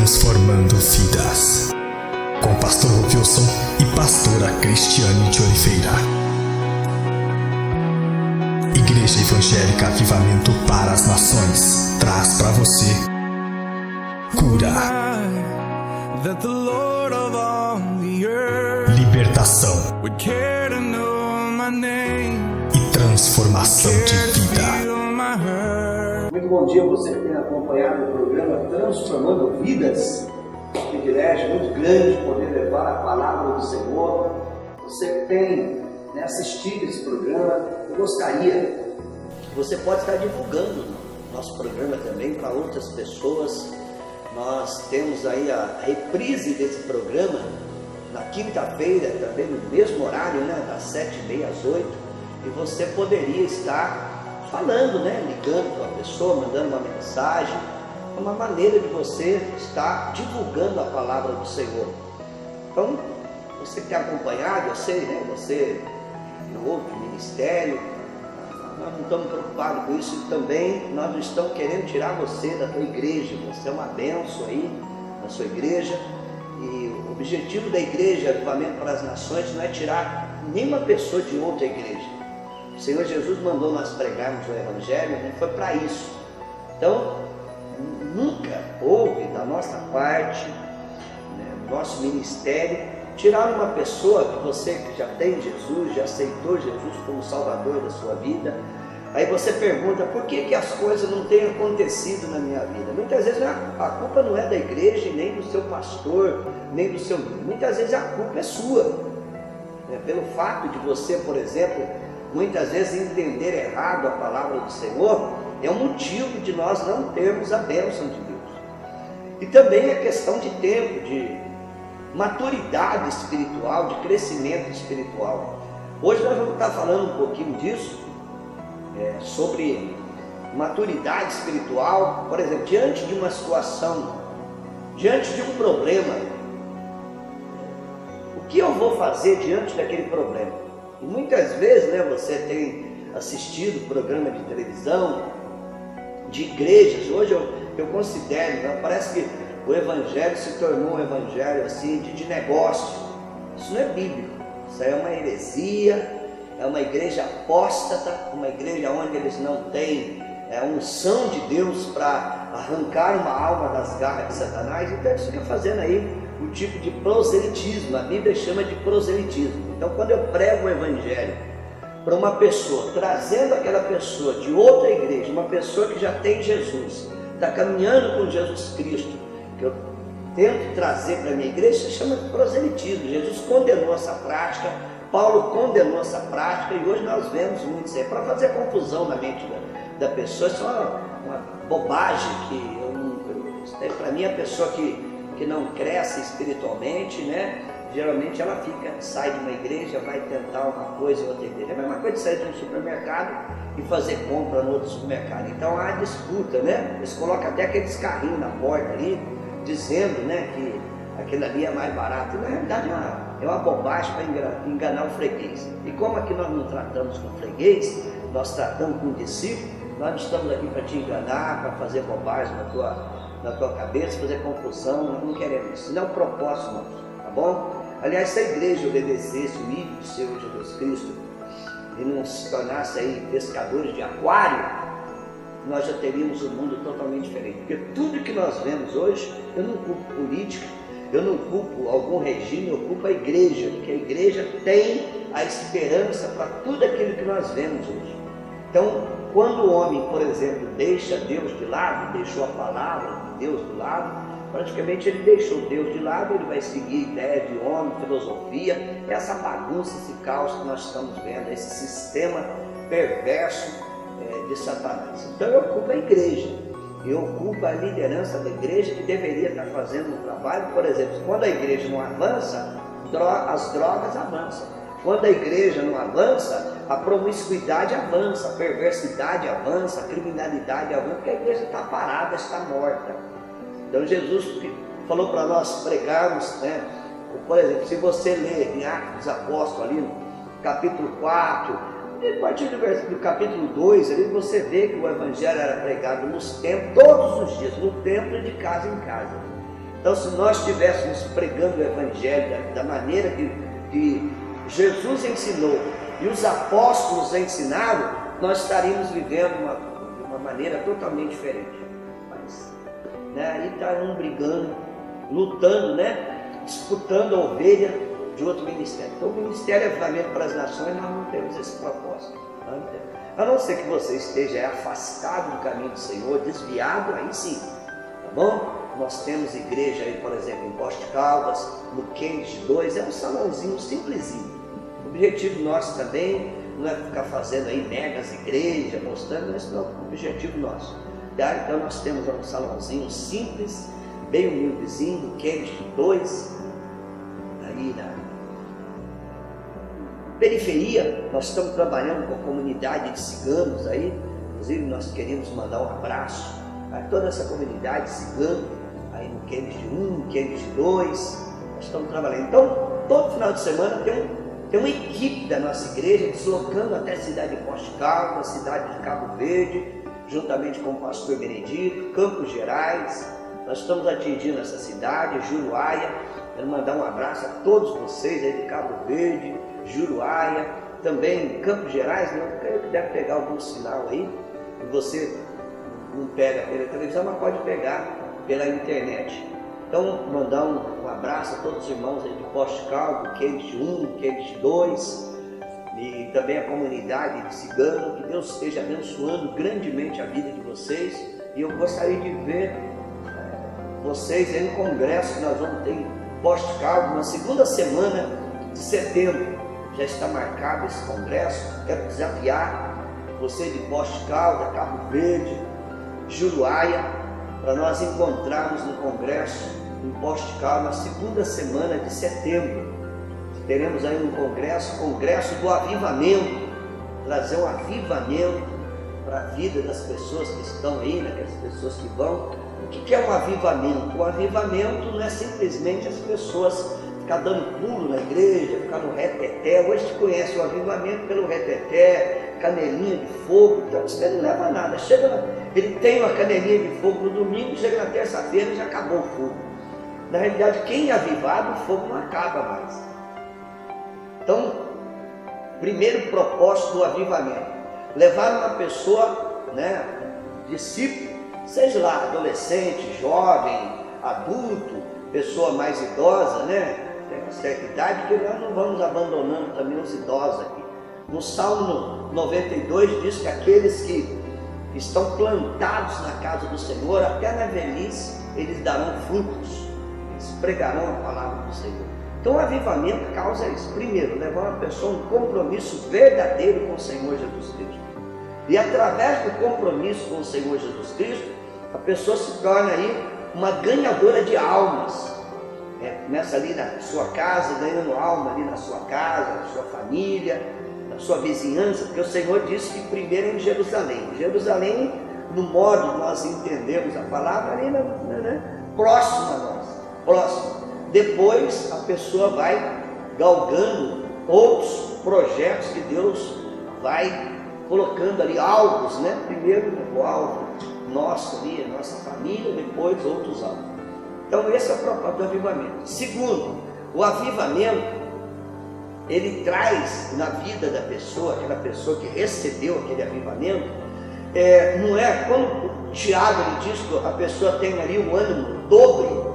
transformando vidas. Com o pastor Wilson e pastora Cristiane de Oliveira. Igreja Evangélica Avivamento para as Nações traz para você cura, libertação e transformação de vida. Muito bom dia, você que tem acompanhado o programa Transformando Vidas. Um privilégio muito grande poder levar a palavra do Senhor. Você que tem assistido esse programa, eu gostaria que você pode estar divulgando nosso programa também para outras pessoas. Nós temos aí a reprise desse programa na quinta-feira, também no mesmo horário, das 7h30 às 8h, e você poderia estar falando, ligando para a pessoa, mandando uma mensagem, uma maneira de você estar divulgando a palavra do Senhor. Então, você que tem acompanhado, eu sei, você no outro ministério, nós não estamos preocupados com isso, e também nós não estamos querendo tirar você da tua igreja. Você é uma bênção aí na sua igreja, e o objetivo da igreja Avivamento para as Nações não é tirar nenhuma pessoa de outra igreja. O Senhor Jesus mandou nós pregarmos o Evangelho, não foi para isso. Então, nunca houve da nossa parte, do nosso ministério, tirar uma pessoa que você que já tem Jesus, já aceitou Jesus como Salvador da sua vida. Aí você pergunta, por que as coisas não têm acontecido na minha vida? Muitas vezes a culpa não é da igreja, nem do seu pastor, nem do seu... Muitas vezes a culpa é sua. Pelo fato de você, por exemplo, muitas vezes entender errado a palavra do Senhor, é um motivo de nós não termos a bênção de Deus. E também é questão de tempo, de maturidade espiritual, de crescimento espiritual. Hoje nós vamos estar falando um pouquinho disso, sobre maturidade espiritual. Por exemplo, diante de uma situação, diante de um problema, o que eu vou fazer diante daquele problema? E muitas vezes, você tem assistido programa de televisão, de igrejas. Hoje eu considero, parece que o evangelho se tornou um evangelho assim de negócio. Isso não é bíblico, isso é uma heresia, é uma igreja apóstata, uma igreja onde eles não têm a unção de Deus para arrancar uma alma das garras de Satanás. Então eles ficam fazendo aí o tipo de proselitismo. A Bíblia chama de proselitismo. Então, quando eu prego o evangelho para uma pessoa, trazendo aquela pessoa de outra igreja, uma pessoa que já tem Jesus, está caminhando com Jesus Cristo, que eu tento trazer para a minha igreja, se chama de proselitismo. Jesus condenou essa prática, Paulo condenou essa prática, e hoje nós vemos muito isso aí, para fazer confusão na mente da pessoa. Isso é uma bobagem que para mim, a pessoa que não cresce espiritualmente, geralmente ela sai de uma igreja, vai tentar uma coisa em outra igreja. É a mesma coisa de sair de um supermercado e fazer compra no outro supermercado. Então há disputa, eles colocam até aqueles carrinhos na porta ali, dizendo, que aquilo ali é mais barato. Na realidade é uma bobagem para enganar o freguês. E como aqui nós não tratamos com freguês, nós tratamos com o discípulo, nós não estamos aqui para te enganar, para fazer bobagem na tua cabeça, fazer confusão. Nós não queremos isso. Isso não é o propósito nosso, tá bom? Aliás, se a igreja obedecesse o ídolo do Senhor Jesus Cristo e não se tornasse aí pescadores de aquário, nós já teríamos um mundo totalmente diferente. Porque tudo que nós vemos hoje, eu não culpo política, eu não culpo algum regime, eu culpo a igreja, porque a igreja tem a esperança para tudo aquilo que nós vemos hoje. Então, quando o homem, por exemplo, deixa Deus de lado, deixou a palavra de Deus de lado, praticamente ele deixou Deus de lado, ele vai seguir ideia de homem, filosofia, essa bagunça, esse caos que nós estamos vendo, esse sistema perverso de Satanás. Então eu culpo a igreja, eu culpo a liderança da igreja, que deveria estar fazendo um trabalho. Por exemplo, quando a igreja não avança, as drogas avançam. Quando a igreja não avança, a promiscuidade avança, a perversidade avança, a criminalidade avança, porque a igreja está parada, está morta. Então Jesus falou para nós pregarmos, por exemplo, se você ler em Atos dos Apóstolos, ali no capítulo 4, a partir do capítulo 2, ali você vê que o evangelho era pregado nos templos, todos os dias, no templo e de casa em casa. Então, se nós estivéssemos pregando o Evangelho da maneira que Jesus ensinou e os apóstolos ensinaram, nós estaríamos vivendo de uma maneira totalmente diferente. Mas, né, aí está um brigando, lutando, né, disputando a ovelha de outro ministério. Então, o Ministério Avivamento para as Nações, nós não temos esse propósito. A não ser que você esteja afastado do caminho do Senhor, desviado, aí sim, tá bom? Nós temos igreja aí, por exemplo, em Poste Caldas, no Kennedy 2, é um salãozinho simplesinho. O objetivo nosso também não é ficar fazendo aí megas igrejas, mostrando, mas não é o objetivo nosso. Então nós temos um salãozinho simples, bem humildezinho, no Kennedy 2, aí na periferia. Nós estamos trabalhando com a comunidade de ciganos aí, inclusive nós queremos mandar um abraço a toda essa comunidade cigana, aí no Kennedy 1, Kennedy 2, nós estamos trabalhando. Então, todo final de semana tem uma equipe da nossa igreja deslocando até a cidade de Poste Caldas, a cidade de Cabo Verde, juntamente com o pastor Benedito, Campos Gerais. Nós estamos atingindo essa cidade, Juruáia. Quero mandar um abraço a todos vocês aí de Cabo Verde, Juruáia, também Campos Gerais, né? Eu creio que deve pegar algum sinal aí, e você não pega pela televisão, mas pode pegar pela internet. Então, mandar um abraço a todos os irmãos aí de Poste Caldas, Kennedy 1, Kennedy 2, e também a comunidade de cigano. Que Deus esteja abençoando grandemente a vida de vocês. E eu gostaria de ver vocês aí no congresso que nós vamos ter em Poste Caldas, na segunda semana de setembro. Já está marcado esse congresso. Quero desafiar você de Poste Caldas, Cabo Verde, Juruáia, para nós encontrarmos no congresso em Poste Caldas na segunda semana de setembro. Teremos aí um congresso do avivamento, trazer um avivamento para a vida das pessoas que estão aí, daquelas pessoas que vão. O que é um avivamento? O avivamento não é simplesmente as pessoas ficar dando pulo na igreja, ficar no reteté. Hoje se conhece o avivamento pelo reteté, canelinha de fogo. Então isso não leva a nada. Ele tem uma canelinha de fogo no domingo, chega na terça-feira e já acabou o fogo. Na realidade, quem é avivado, o fogo não acaba mais. Então, primeiro propósito do avivamento: levar uma pessoa, né, discípulo, seja lá adolescente, jovem, adulto, pessoa mais idosa, né, tem uma certa idade, que nós não vamos abandonando também os idosos aqui. No Salmo 92 diz que aqueles que estão plantados na casa do Senhor, até na velhice, eles darão frutos, eles pregarão a palavra do Senhor. Então o avivamento causa isso. Primeiro, levar uma pessoa a um compromisso verdadeiro com o Senhor Jesus Cristo. E através do compromisso com o Senhor Jesus Cristo, a pessoa se torna aí uma ganhadora de almas. Começa ali na sua casa, ganhando alma ali na sua casa, na sua família, na sua vizinhança, porque o Senhor disse que primeiro é em Jerusalém. Jerusalém, no modo que nós entendemos a palavra, ali, né, próximo a nós, próximo. Depois a pessoa vai galgando outros projetos que Deus vai colocando ali, alvos, né? Primeiro o alvo nosso ali, a nossa família, depois outros alvos. Então esse é o propósito do avivamento. Segundo, o avivamento, ele traz na vida da pessoa, aquela pessoa que recebeu aquele avivamento, não é quando o Tiago ele diz que a pessoa tem ali o ânimo dobre.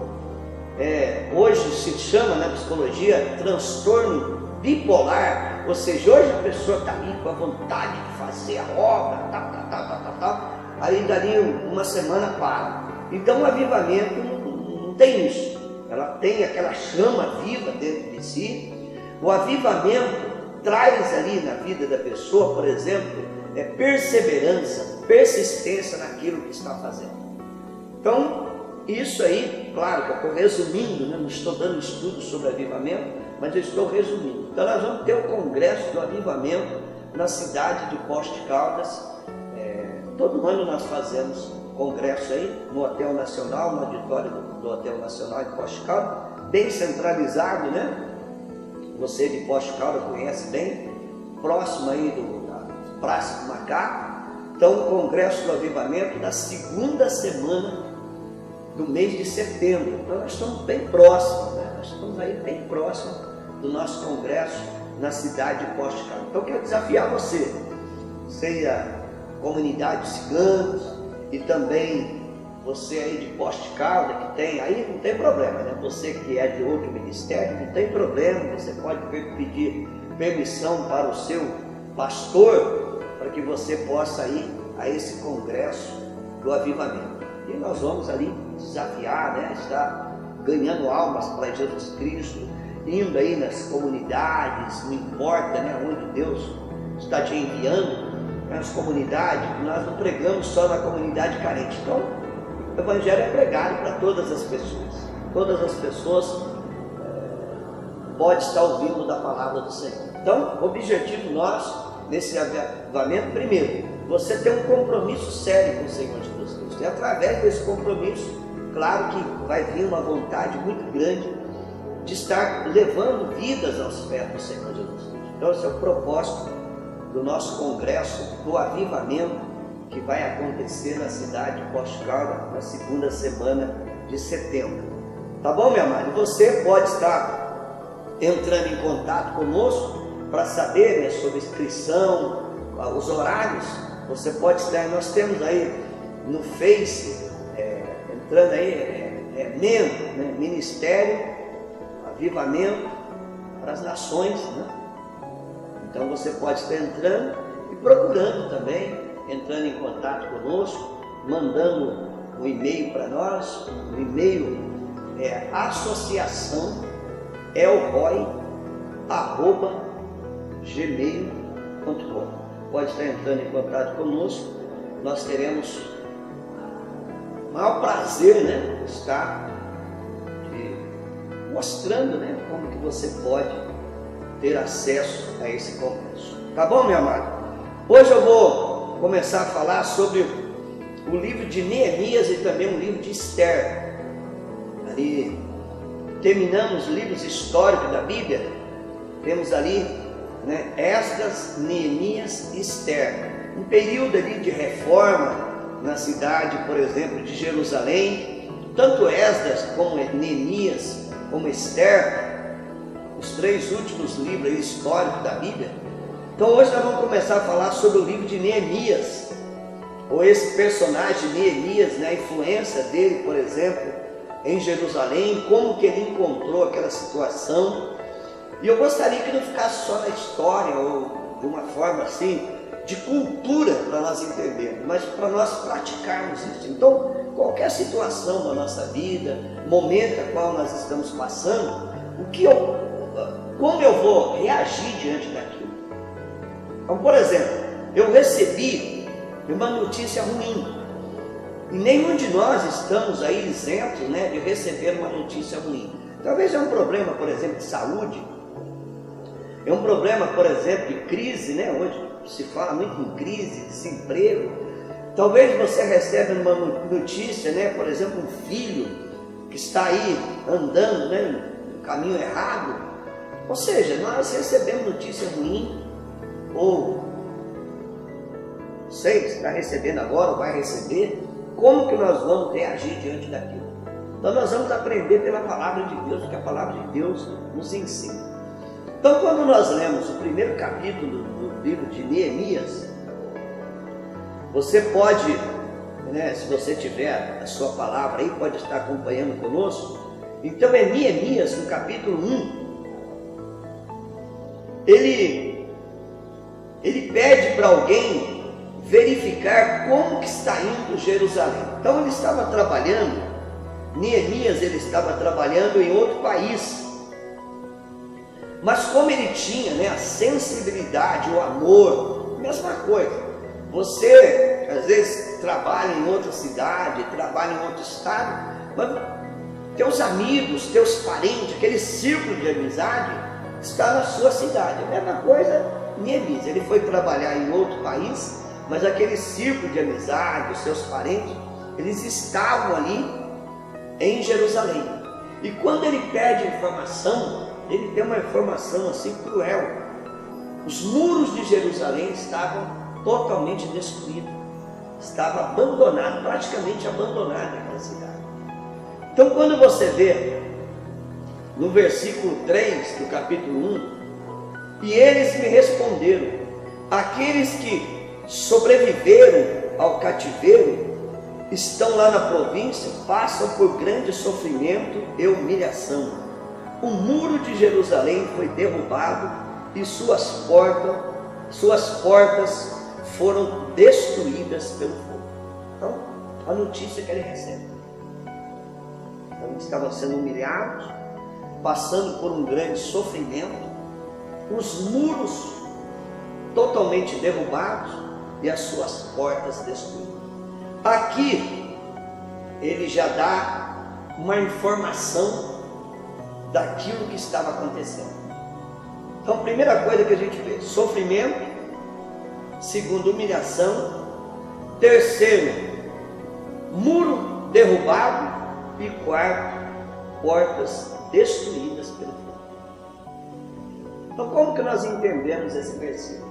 Hoje se chama na psicologia transtorno bipolar, ou seja, hoje a pessoa está ali com a vontade de fazer a obra, aí dali uma semana para. Então o avivamento não tem isso, ela tem aquela chama viva dentro de si. O avivamento traz ali na vida da pessoa, por exemplo, perseverança, persistência naquilo que está fazendo. Então, isso aí, claro que eu estou resumindo, né? Não estou dando estudo sobre avivamento, mas eu estou resumindo. Então nós vamos ter o congresso do avivamento na cidade de Poste Caldas. Todo ano nós fazemos congresso aí no Hotel Nacional, no auditório do Hotel Nacional em Poste Caldas, bem centralizado, né? Você de Poste Caldas conhece bem, próximo aí da Praça do Macaco. Então o congresso do avivamento na segunda semana do mês de setembro. Então nós estamos bem próximos, né? Nós estamos aí bem próximos do nosso congresso na cidade de Poste Caldas. Então eu quero desafiar você e a comunidade ciganos e também você aí de Poste Caldas, que tem, aí não tem problema, né? Você que é de outro ministério, não tem problema, você pode pedir permissão para o seu pastor, para que você possa ir a esse congresso do avivamento. E nós vamos ali desafiar, né? Estar ganhando almas para Jesus Cristo, indo aí nas comunidades, não importa, né? Onde Deus está te enviando, nas comunidades. Nós não pregamos só na comunidade carente. Então, o Evangelho é pregado para todas as pessoas. Todas as pessoas podem estar ouvindo da palavra do Senhor. Então, o objetivo nosso, nesse avivamento, primeiro, você tem um compromisso sério com o Senhor Jesus Cristo. E através desse compromisso, claro que vai vir uma vontade muito grande de estar levando vidas aos pés do Senhor Jesus Cristo. Então, esse é o propósito do nosso congresso do avivamento, que vai acontecer na cidade de Poste Caldas na segunda semana de setembro. Tá bom, meu amado? Você pode estar entrando em contato conosco para saber, né, sobre inscrição, os horários. Você pode estar, nós temos aí no Face, entrando aí, membro, né, Ministério Avivamento para as Nações, né? Então você pode estar entrando e procurando também, entrando em contato conosco, mandando um e-mail para nós. O e-mail é associaçãoelroy@gmail.com. Pode estar entrando em contato conosco. Nós teremos o maior prazer, né, estar mostrando, né, como que você pode ter acesso a esse congresso. Tá bom, meu amado? Hoje eu vou começar a falar sobre o livro de Neemias e também o livro de Esther. Ali terminamos livros históricos da Bíblia, temos ali, né, Esdras, Neemias e Esther. Um período ali de reforma na cidade, por exemplo, de Jerusalém. Tanto Esdras como Neemias como Esther, os três últimos livros históricos da Bíblia. Então hoje nós vamos começar a falar sobre o livro de Neemias, ou esse personagem Neemias, né, a influência dele, por exemplo, em Jerusalém, como que ele encontrou aquela situação. E eu gostaria que não ficasse só na história, ou de uma forma assim, de cultura para nós entendermos, mas para nós praticarmos isso. Então, qualquer situação da nossa vida, momento a qual nós estamos passando, como eu vou reagir diante daquilo? Então, por exemplo, eu recebi uma notícia ruim, e nenhum de nós estamos aí isentos, né, de receber uma notícia ruim. Talvez é um problema, por exemplo, de saúde, é um problema, por exemplo, de crise, né, hoje se fala muito em crise, desemprego. Talvez você receba uma notícia, né, por exemplo, um filho que está aí andando, né, no caminho errado. Ou seja, nós recebemos notícia ruim, ou não sei se está recebendo agora ou vai receber. Como que nós vamos reagir diante daquilo? Então nós vamos aprender pela palavra de Deus, o que a palavra de Deus nos ensina. Então quando nós lemos o primeiro capítulo do livro de Neemias, você pode, né, se você tiver a sua palavra aí, pode estar acompanhando conosco. Então é Neemias, no capítulo 1, ele pede para alguém verificar como que está indo Jerusalém. Então ele estava trabalhando, Neemias, ele estava trabalhando em outro país, mas como ele tinha, né, a sensibilidade, o amor, mesma coisa. Você às vezes trabalha em outra cidade, trabalha em outro estado, mas teus amigos, teus parentes, aquele círculo de amizade está na sua cidade. A mesma coisa Neemias, ele foi trabalhar em outro país, mas aquele círculo de amizade, os seus parentes, eles estavam ali em Jerusalém. E quando ele pede informação, ele tem uma informação assim cruel. Os muros de Jerusalém estavam totalmente destruídos, estava abandonado, praticamente abandonado aquela cidade. Então, quando você vê no versículo 3 do capítulo 1, e eles me responderam: aqueles que sobreviveram ao cativeiro estão lá na província, passam por grande sofrimento e humilhação. O muro de Jerusalém foi derrubado e suas portas foram destruídas pelo fogo. Então, a notícia que ele recebe. Então, eles estavam sendo humilhados, passando por um grande sofrimento, os muros totalmente derrubados e as suas portas destruídas. Aqui, ele já dá uma informação daquilo que estava acontecendo. Então, a primeira coisa que a gente vê: sofrimento. Segundo, humilhação. Terceiro, muro derrubado. E quarto, portas destruídas pelo fogo. Então, como que nós entendemos esse versículo?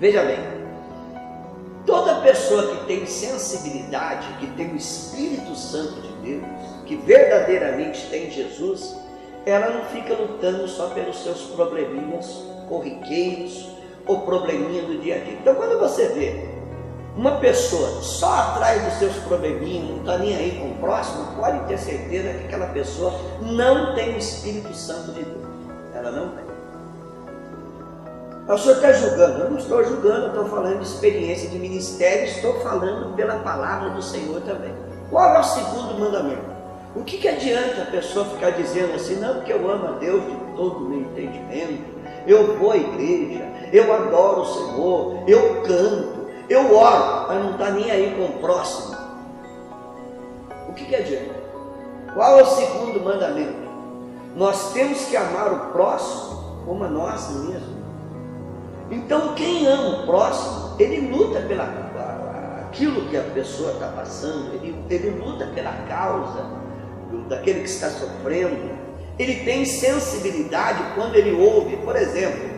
Veja bem, toda pessoa que tem sensibilidade, que tem o Espírito Santo de Deus, que verdadeiramente tem Jesus, ela não fica lutando só pelos seus probleminhas corriqueiros ou probleminha do dia a dia. Então, quando você vê uma pessoa só atrás dos seus probleminhas, não está nem aí com o próximo, pode ter certeza que aquela pessoa não tem o Espírito Santo de Deus. Ela não tem. O senhor está julgando? Eu não estou julgando, eu estou falando de experiência de ministério, estou falando pela palavra do Senhor também. Qual é o segundo mandamento? O que adianta a pessoa ficar dizendo assim: não, porque eu amo a Deus de todo o meu entendimento, eu vou à igreja, eu adoro o Senhor, eu canto, eu oro, mas não está nem aí com o próximo. O que adianta? Qual é o segundo mandamento? Nós temos que amar o próximo como a nós mesmos. Então, quem ama o próximo, ele luta pela aquilo que a pessoa está passando, ele luta pela causa daquele que está sofrendo. Ele tem sensibilidade quando ele ouve. Por exemplo,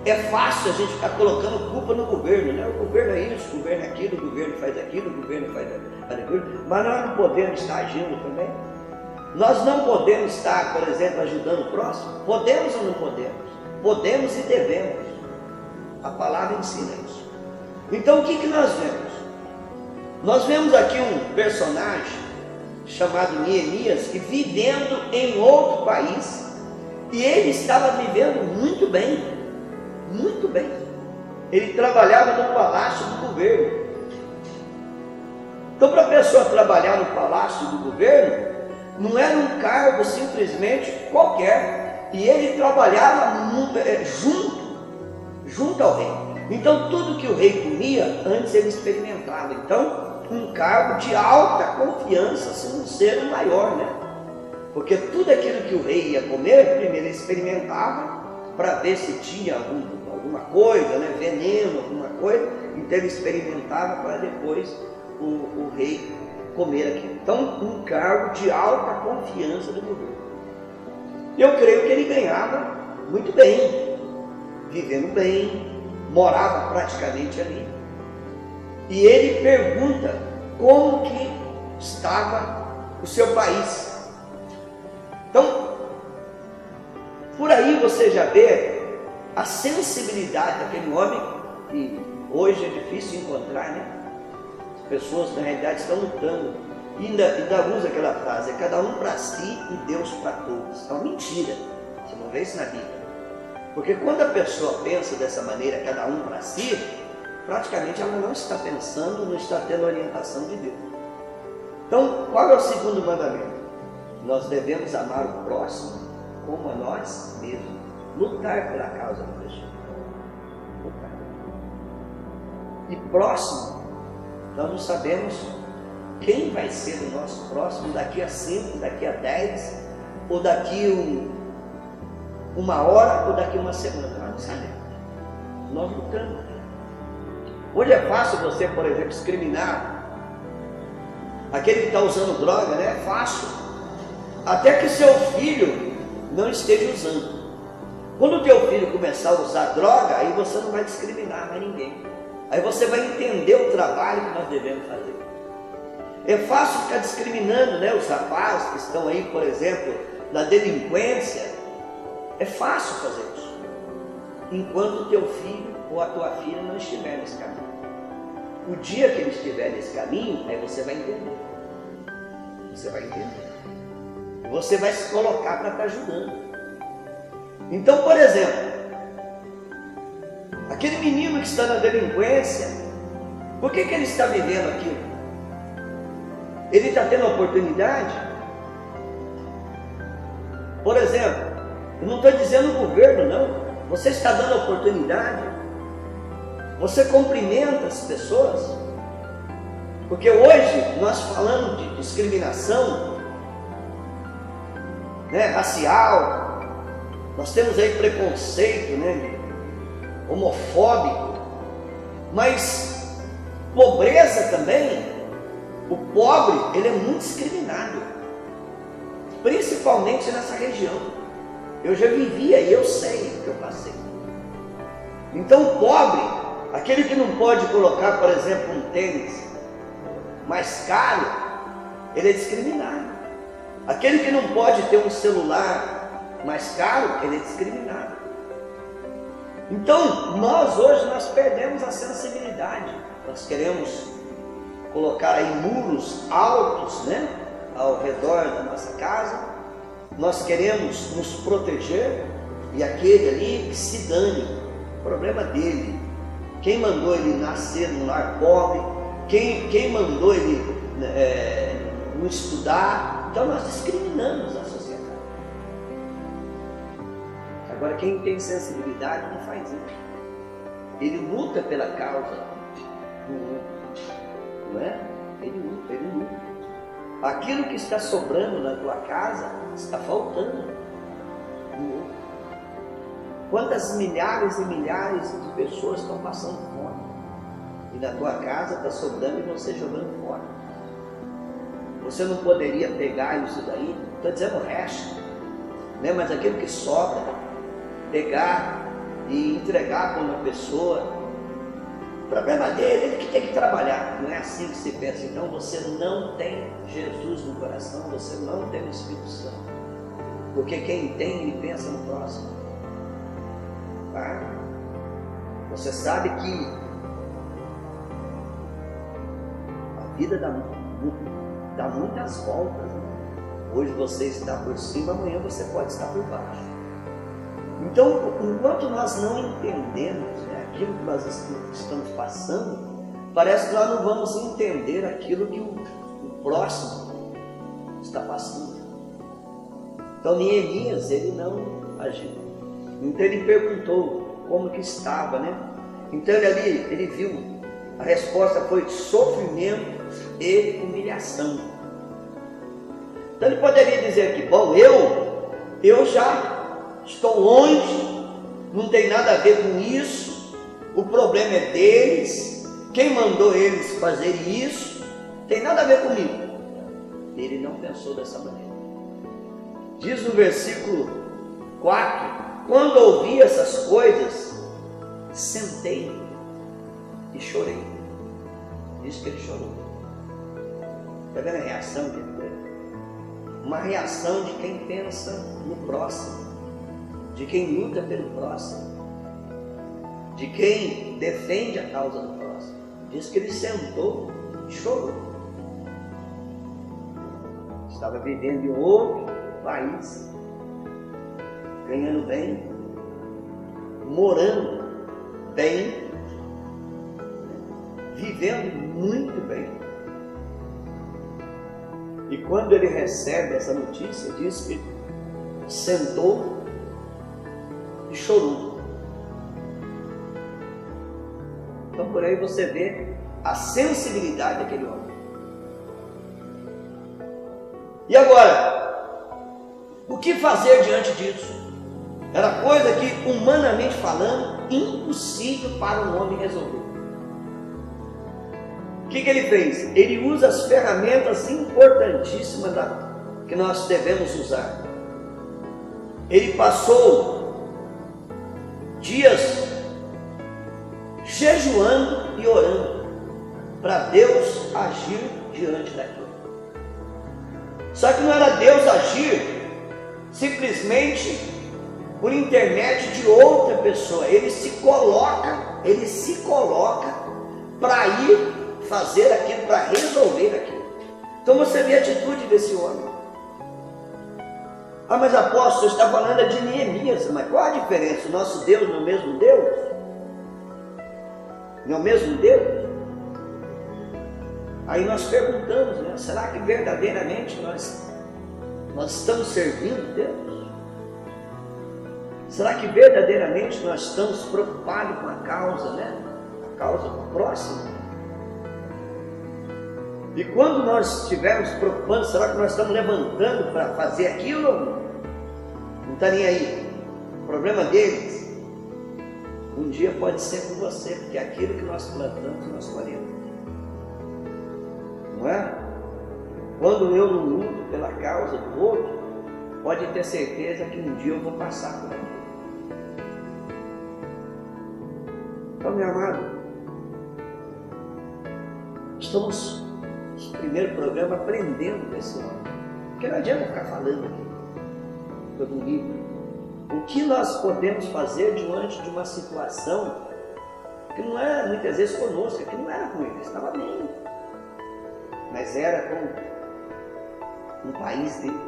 é fácil a gente ficar colocando culpa no governo, né? O governo é isso, o governo é aquilo, o governo faz aquilo, o governo faz aquilo, mas nós não podemos estar agindo também. Nós não podemos estar, por exemplo, ajudando o próximo. Podemos ou não podemos? Podemos e devemos. A palavra ensina isso. Então, o que nós vemos? Nós vemos aqui um personagem chamado Neemias, que vivendo em outro país, e ele estava vivendo muito bem, muito bem. Ele trabalhava no palácio do governo. Então, para a pessoa trabalhar no palácio do governo, não era um cargo simplesmente qualquer, e ele trabalhava junto ao rei. Então, tudo que o rei comia, antes ele experimentava. Então, um cargo de alta confiança, se não ser o maior, né? Porque tudo aquilo que o rei ia comer, primeiro ele experimentava para ver se tinha alguma coisa, né? Veneno, alguma coisa. Então ele experimentava para depois o rei comer aquilo. Então, um cargo de alta confiança do governo. Eu creio que ele ganhava muito bem, vivendo bem, morava praticamente ali. E ele pergunta como que estava o seu país. Então, por aí você já vê a sensibilidade daquele homem, que hoje é difícil encontrar, né? As pessoas na realidade estão lutando. E ainda usa aquela frase: é cada um para si e Deus para todos. É uma mentira. Você não vê isso na Bíblia. Porque quando a pessoa pensa dessa maneira, cada um para si, praticamente ela não está pensando, não está tendo orientação de Deus. Então, qual é o segundo mandamento? Nós devemos amar o próximo como a nós mesmos. Lutar pela causa do pessoal. Lutar. E próximo, nós não sabemos quem vai ser o nosso próximo daqui a 5, daqui a 10, ou daqui uma hora, ou daqui uma semana. Nós não sabemos. Nós lutamos. Hoje é fácil você, por exemplo, discriminar aquele que está usando droga, né? É fácil. Até que seu filho não esteja usando. Quando o teu filho começar a usar droga, aí você não vai discriminar mais ninguém. Aí você vai entender o trabalho que nós devemos fazer. É fácil ficar discriminando, né, os rapazes que estão aí, por exemplo, na delinquência. É fácil fazer isso, enquanto o teu filho ou a tua filha não estiver nesse caminho. O dia que ele estiver nesse caminho, aí você vai entender. Você vai entender. Você vai se colocar para estar ajudando. Então, por exemplo, aquele menino que está na delinquência, por que ele está vivendo aquilo? Ele está tendo oportunidade? Por exemplo, eu não estou dizendo o governo, não. Você está dando oportunidade? Você cumprimenta as pessoas? Porque hoje nós falamos de discriminação, né, racial, nós temos aí preconceito, né, homofóbico, mas pobreza também. O pobre, ele é muito discriminado, principalmente nessa região. Eu já vivia e eu sei o que eu passei. Então o pobre, aquele que não pode colocar, por exemplo, um tênis mais caro, ele é discriminado. Aquele que não pode ter um celular mais caro, ele é discriminado. Então nós hoje perdemos a sensibilidade. Nós queremos colocar aí muros altos, né, ao redor da nossa casa. Nós queremos nos proteger, e aquele ali que se dane, problema dele. Quem mandou ele nascer num lar pobre? Quem mandou ele não estudar? Então nós discriminamos a sociedade. Agora quem tem sensibilidade não faz isso. Ele luta pela causa do outro. Não é? Ele luta. Aquilo que está sobrando na tua casa está faltando no outro. Quantas milhares e milhares de pessoas estão passando fome e na tua casa está sobrando e você jogando fora. Você não poderia pegar isso daí, estou dizendo o resto, né? Mas aquilo que sobra, pegar e entregar para uma pessoa. O problema dele, ele que tem que trabalhar. Não é assim que se pensa. Então você não tem Jesus no coração, você não tem o Espírito Santo. Porque quem tem, ele pensa no próximo. Tá? Você sabe que a vida dá muitas voltas. Né? Hoje você está por cima, amanhã você pode estar por baixo. Então, enquanto nós não entendemos, né, aquilo que nós estamos passando, parece que nós não vamos entender aquilo que o próximo está passando. Então, Neemias, ele não agiu. Então, ele perguntou como que estava, né? Então, ele viu, a resposta foi sofrimento e humilhação. Então, ele poderia dizer que, bom, eu já estou longe, não tem nada a ver com isso, o problema é deles, quem mandou eles fazer isso, tem nada a ver comigo. Ele não pensou dessa maneira. Diz no versículo 4, quando ouvi essas coisas, sentei e chorei. Diz que ele chorou. Está vendo a reação que ele teve? Uma reação de quem pensa no próximo, de quem luta pelo próximo, de quem defende a causa do próximo. Diz que ele sentou e chorou. Estava vivendo em outro país, ganhando bem, morando bem, vivendo muito bem. E quando ele recebe essa notícia, diz que sentou e chorou. Então por aí você vê a sensibilidade daquele homem. E agora, o que fazer diante disso? Era coisa que, humanamente falando, impossível para um homem resolver. O que ele fez? Ele usa as ferramentas importantíssimas que nós devemos usar. Ele passou dias jejuando e orando para Deus agir diante daquilo. Só que não era Deus agir simplesmente por intermédio de outra pessoa. Ele se coloca para ir fazer aquilo, para resolver aquilo. Então você vê a atitude desse homem. Ah, mas apóstolo, você está falando de Neemias, mas qual a diferença? O nosso Deus não é o mesmo Deus? Não é o mesmo Deus? Aí nós perguntamos, né? Será que verdadeiramente nós estamos servindo Deus? Será que verdadeiramente nós estamos preocupados com a causa, né? A causa do próximo? E quando nós estivermos preocupando, será que nós estamos levantando para fazer aquilo? Não está nem aí. O problema deles, um dia pode ser com você, porque aquilo que nós plantamos, nós colhemos. Não é? Quando eu não luto pela causa do outro, pode ter certeza que um dia eu vou passar por aquilo. Então, meu amado, estamos no primeiro programa aprendendo com esse homem. Porque não adianta ficar falando aqui todo um livro. O que nós podemos fazer diante de uma situação que não é muitas vezes conosco, que não era com ele, estava bem, mas era com o país dele,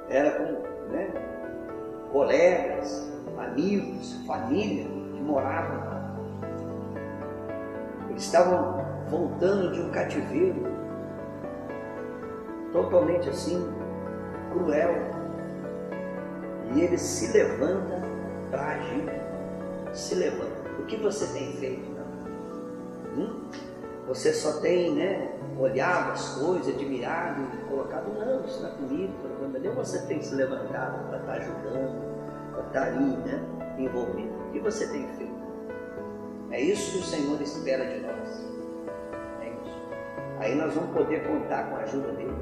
era com colegas, amigos, família que moravam lá. Eles estavam voltando de um cativeiro totalmente assim, cruel. E ele se levanta para agir. Se levanta. O que você tem feito? Não? Você só tem, olhado as coisas, admirado, colocado, não, isso não é comigo, nem você tem se levantado para estar ajudando, para estar ali, envolvido. O que você tem feito? É isso que o Senhor espera de nós. É isso. Aí nós vamos poder contar com a ajuda dele.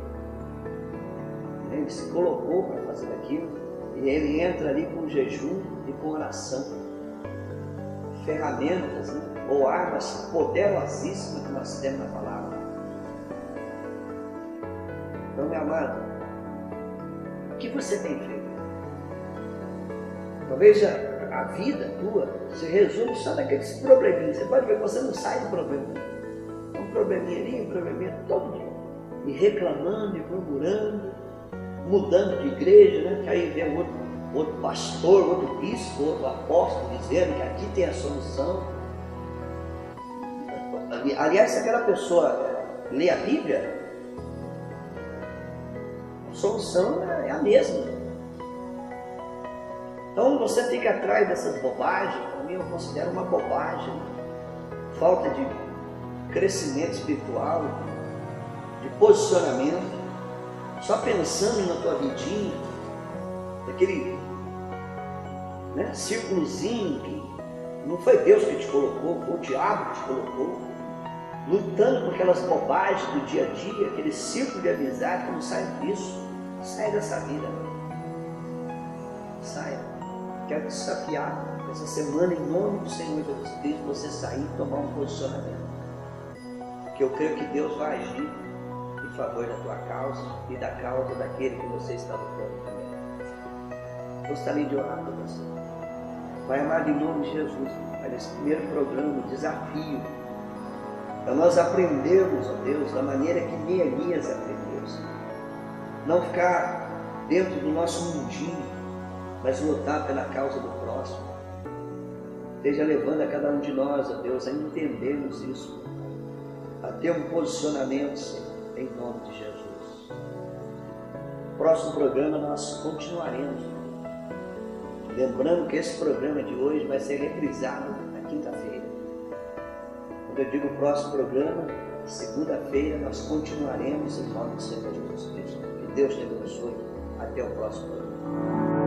Ele se colocou para fazer aquilo e ele entra ali com jejum e com oração. Ferramentas, ou armas poderosíssimas que nós temos na palavra. Então, meu amado, o que você tem feito? Talvez a vida tua se resume só naqueles probleminhas. Você pode ver que você não sai do problema. Um probleminha ali, um probleminha todo dia. E reclamando, e murmurando, mudando de igreja, que aí vem outro pastor, outro bispo, outro apóstolo dizendo que aqui tem a solução. Aliás, se aquela pessoa lê a Bíblia, a solução é a mesma. Então você fica atrás dessas bobagens, para mim eu considero uma bobagem, falta de crescimento espiritual, de posicionamento, só pensando na tua vidinha, daquele círculozinho que não foi Deus que te colocou, foi o diabo que te colocou, lutando por aquelas bobagens do dia a dia, aquele círculo de amizade que não sai disso. Sai dessa vida, saia. Quero desafiar essa semana, em nome do Senhor Jesus Cristo, você sair e tomar um posicionamento, que eu creio que Deus vai agir em favor da tua causa e da causa daquele que você está lutando também. Gostaria de orar por você. Pai amado, em nome de Jesus, para esse primeiro programa, desafio, para nós aprendermos, ó Deus, da maneira que Neemias aprendeu, Senhor. Não ficar dentro do nosso mundinho, mas lutar pela causa do próximo. Esteja levando a cada um de nós, ó Deus, a entendermos isso, a ter um posicionamento, Senhor, em nome de Jesus. Próximo programa nós continuaremos. Lembrando que esse programa de hoje vai ser reprisado na quinta-feira. Quando eu digo próximo programa, segunda-feira nós continuaremos em nome do Senhor Jesus Cristo. Que Deus te abençoe. Até o próximo programa.